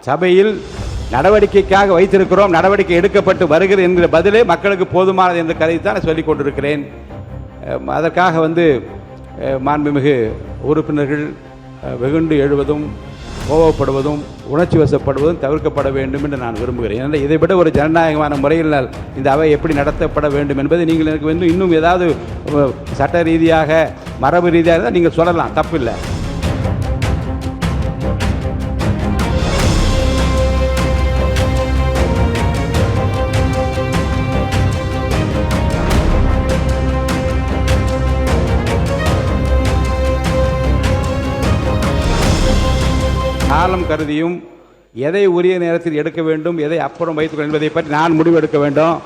சபையில் நடவடிக்கைக்காக வைத்திருக்கிறோம், நடவடிக்கை எடுக்கப்பட்டு வருகிறது என்கிற பதிலே மக்களுக்கு போதுமானது என்ற கருத்தைத்தான் சொல்லிக் கொண்டிருக்கிறேன். அதற்காக மாண்புமிகு உறுப்பினர்கள் வெகுண்டு எழுவதும் கோபப்படுவதும் உணர்ச்சி வசப்படுவதும் தவிர்க்கப்பட வேண்டும் என்று நான் விரும்புகிறேன். ஏன்னா இதைவிட ஒரு ஜனநாயகமான முறையில் இந்த அவை எப்படி நடத்தப்பட வேண்டும் என்பதை நீங்கள் எனக்கு இன்னும் ஏதாவது சட்ட ரீதியாக மரபு ரீதியாக தான் நீங்கள் சொல்லலாம், தப்பில்லை. காலம் கருதியும் எதை உரிய நேரத்தில் எடுக்க வேண்டும், எதை அப்புறம் வைத்துக் என்பதை பற்றி நான் முடிவெடுக்க வேண்டும்.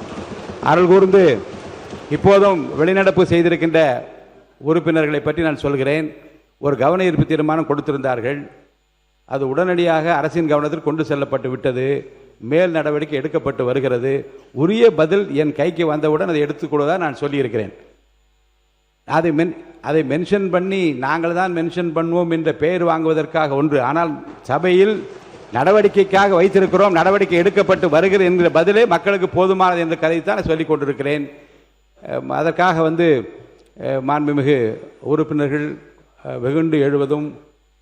அருள் கூர்ந்து இப்போதும் வெளிநடப்பு செய்திருக்கின்ற உறுப்பினர்களை பற்றி நான் சொல்கிறேன். ஒரு கவன ஈர்ப்பு தீர்மானம் கொடுத்திருந்தார்கள். அது உடனடியாக அரசின் கவனத்தில் கொண்டு செல்லப்பட்டு விட்டது. மேல் நடவடிக்கை எடுக்கப்பட்டு வருகிறது. உரிய பதில் என் கைக்கு வந்தவுடன் அதை எடுத்துக்கொள்வதாக நான் சொல்லியிருக்கிறேன். அதை மென்ஷன் பண்ணி நாங்கள் தான் மென்ஷன் பண்ணுவோம் என்ற பெயர் வாங்குவதற்காக ஒன்று. ஆனால் சபையில் நடவடிக்கைக்காக வைத்திருக்கிறோம், நடவடிக்கை எடுக்கப்பட்டு வருகிறது என்கிற பதிலே மக்களுக்கு போதுமானது என்ற கருத்தைத்தான் சொல்லிக் கொண்டிருக்கிறேன். அதற்காக மாண்புமிகு உறுப்பினர்கள் வெகுண்டு எழுவதும்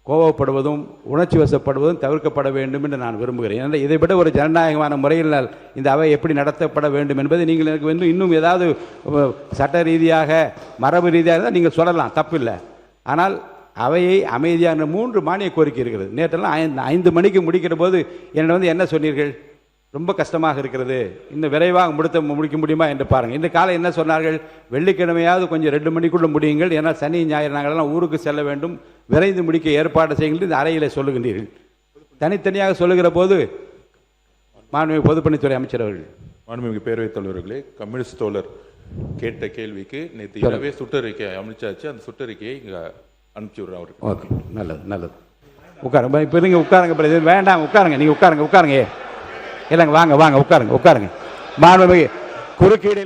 கோபப்படுவதும் உணர்ச்சி வசப்படுவதும் தவிர்க்கப்பட வேண்டும் என்று நான் விரும்புகிறேன். ஏன்னா இதைவிட ஒரு ஜனநாயகமான முறையில் இந்த அவை எப்படி நடத்தப்பட வேண்டும் என்பதை நீங்கள் எனக்கு இன்னும் ஏதாவது சட்ட ரீதியாக மரபு ரீதியாக தான் நீங்கள் சொல்லலாம், தப்பில்லை. ஆனால் அவையை அமைதியான 3 மானிய கோரிக்கை இருக்கிறது. நேற்றெல்லாம் 5 மணிக்கு முடிக்கிற போது என்னை என்ன சொன்னீர்கள், ரொம்ப கஷ்டமாக இருக்கிறது, இன்னும் விரைவாக முடிக்க முடியுமா என்று பாருங்கள். இந்த காலம் என்ன சொன்னார்கள், வெள்ளிக்கிழமையாவது கொஞ்சம் 2 மணிக்குள்ளே முடியுங்கள், ஏன்னா சனி ஞாயிறு நாங்களெல்லாம் ஊருக்கு செல்ல வேண்டும், விரைந்து முடிக்க ஏற்பாடு செய்யுங்கள் இந்த அறையில் சொல்லுகின்றீர்கள். தனித்தனியாக சொல்லுகிற போது மாண்புமிகு பொதுப்பணித்துறை அமைச்சர் அவர்கள், மாண்புமிகு பேரவைத் தலைவர்களே, கம்யூனிஸ்ட் தோழர் கேட்ட கேள்விக்கு நேற்று இரவே சுற்றறிக்கை அமைச்சாச்சு. அந்த சுற்றறிக்கையை இங்கே அனுப்பிச்சி விடுறேன் அவருக்கு. ஓகே, நல்லது நல்லது. உட்காருங்க. இப்போ நீங்கள் உட்காருங்க, வேண்டாம் உட்காருங்க, நீங்கள் உட்காருங்க. இல்லைங்க, வாங்க உட்காருங்க. மாண்புமிகு குறுக்கீடு